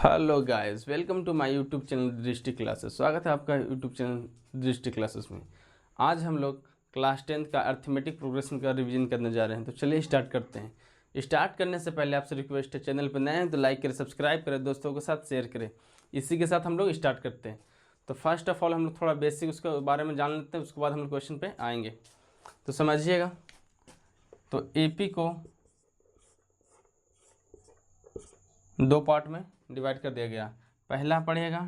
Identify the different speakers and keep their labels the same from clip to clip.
Speaker 1: Hello guys, welcome to my YouTube channel Drishti classes. स्वागत है आपका यूट्यूब चैनल दृष्टि क्लासेस में। आज हम लोग क्लास 10th का अर्थमेटिक प्रोग्रेशन का रिवीजन करने जा रहे हैं। तो चलिए स्टार्ट करते हैं। स्टार्ट करने से पहले आपसे रिक्वेस्ट है, चैनल पर नए हैं तो लाइक करें, सब्सक्राइब करें, दोस्तों के साथ शेयर करें। इसी के साथ हम लोग स्टार्ट करते हैं। तो फर्स्ट ऑफ ऑल हम लोग थोड़ा बेसिक उसके बारे में जान लेते हैं, उसके बाद हम लोग क्वेश्चन पर आएँगे। तो समझिएगा, तो AP को दो पार्ट में डिवाइड कर दिया गया। पहला पढ़ेगा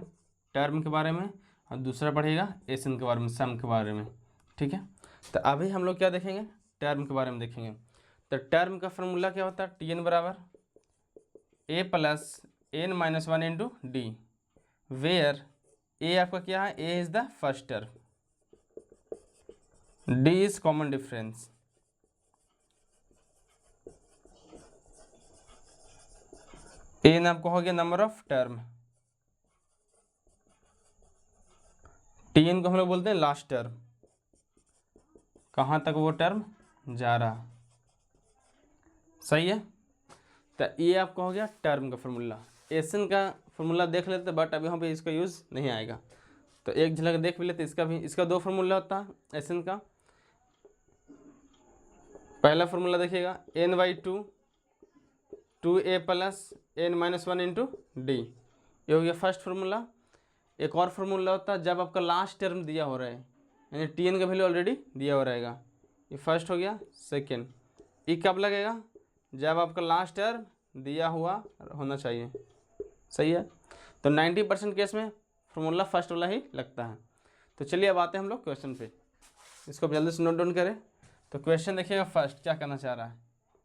Speaker 1: टर्म के बारे में और दूसरा पढ़ेगा एसन के बारे में, सम के बारे में। ठीक है, तो अभी हम लोग क्या देखेंगे, टर्म के बारे में देखेंगे। तो टर्म का फॉर्मूला क्या होता है, Tn बराबर a plus n minus one into d, where a आपका क्या है, a is the first term, d is common difference, n आपको हो गया नंबर ऑफ टर्म, Tn को हम लोग बोलते हैं लास्ट टर्म, कहाँ तक वो टर्म जा रहा। सही है, तो ये आपका हो गया टर्म का फॉर्मूला। एसन का फॉर्मूला देख लेते बट अभी यहाँ पे इसका यूज़ नहीं आएगा, तो एक झलक देख भी लेते इसका भी। इसका दो फार्मूला होता है एसन का। पहला फार्मूला देखिएगा n/2 2a plus n minus one into D, ये हो गया फर्स्ट फार्मूला। एक और फार्मूला होता है जब आपका लास्ट टर्म दिया हो रहा है, यानी Tn का वैल्यू ऑलरेडी दिया हो रहेगा, ये फर्स्ट हो गया। सेकेंड, ये कब लगेगा, जब आपका लास्ट टर्म दिया हुआ होना चाहिए। सही है, तो 90% केस में फार्मूला फर्स्ट वाला ही लगता है। तो चलिए अब आते हैं हम लोग क्वेश्चन पे, इसको जल्दी से नोट डाउन करें। तो क्वेश्चन देखिएगा, फर्स्ट क्या करना चाह रहा है,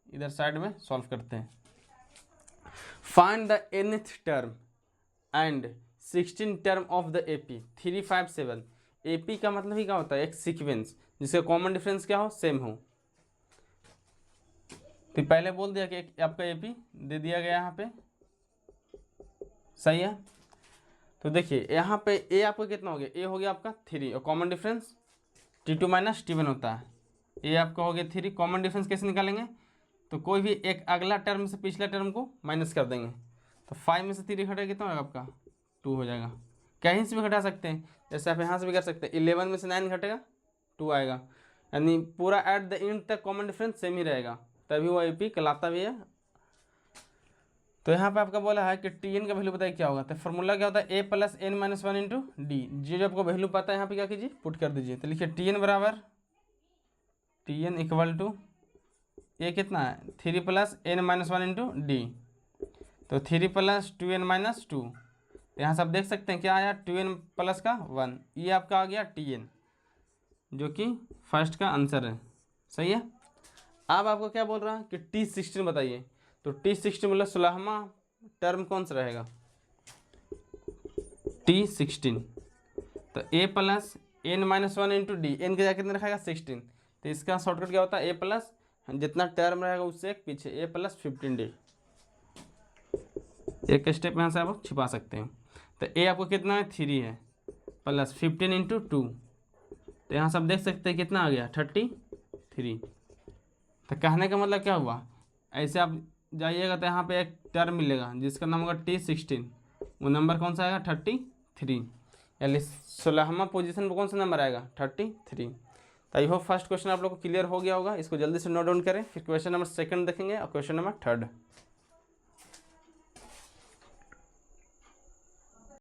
Speaker 1: इधर साइड में सॉल्व करते हैं। Find the nth term and 16 term of the AP 357। AP का मतलब ही क्या होता है, एक सीक्वेंस जिसका कॉमन डिफरेंस क्या हो, सेम हो। तो पहले बोल दिया कि आपका AP दे दिया गया यहाँ पे। सही है, तो देखिए यहाँ पे A आपका कितना हो गया, A हो गया आपका 3 और common difference T2 minus T1 होता है। A आपका हो गया 3, कॉमन डिफरेंस कैसे निकालेंगे, तो कोई भी एक अगला टर्म से पिछला टर्म को माइनस कर देंगे। तो 5 में से 3 घटेगा, कितना होगा आपका 2 हो जाएगा। कहीं से भी घटा सकते हैं, जैसे आप यहाँ से भी कर सकते हैं। 11 में से 9 घटेगा 2 आएगा, यानी पूरा एट द एंड तक कॉमन डिफरेंस सेम ही रहेगा, तभी वो AP कहलाता भी है। तो यहाँ पे आपका बोला है कि Tn का वैल्यू बताइए क्या होगा। तो फॉर्मूला क्या होता है, a plus n minus one into D. जो आपको वैल्यू पता है यहाँ पे क्या कीजिए, पुट कर दीजिए। तो लिखिए Tn बराबर Tn इक्वल टू ये कितना है 3 plus n minus one into D, तो 3 प्लस 2n माइनस 2। यहाँ से आप देख सकते हैं क्या आया, 2n प्लस का 1, ये आपका आ गया Tn, जो कि फर्स्ट का आंसर है। सही है, अब आपको क्या बोल रहा है कि T16 बताइए। तो T16 मतलब 16वां टर्म कौन सा रहेगा, T16। तो a plus n minus one into d, n का कितना रखेगा 16, तो इसका शॉर्टकट क्या होता है, a प्लस जितना टर्म रहेगा उससे एक पीछे a प्लस 15d। एक स्टेप यहाँ से आप छिपा सकते हैं। तो a आपको कितना है 3 है, प्लस 15 इंटू 2, तो यहाँ से आप देख सकते हैं कितना आ गया 33। तो कहने का मतलब क्या हुआ, ऐसे आप जाइएगा तो यहाँ पे एक टर्म मिलेगा जिसका नाम होगा T16, वो नंबर कौन सा आएगा 33, यानी 16वां पोजीशन पर कौन सा नंबर आएगा 33। तो आई होप फर्स्ट क्वेश्चन आप लोग को क्लियर हो गया होगा। इसको जल्दी से नोट डाउन करें, फिर क्वेश्चन नंबर सेकंड देखेंगे और क्वेश्चन नंबर थर्ड।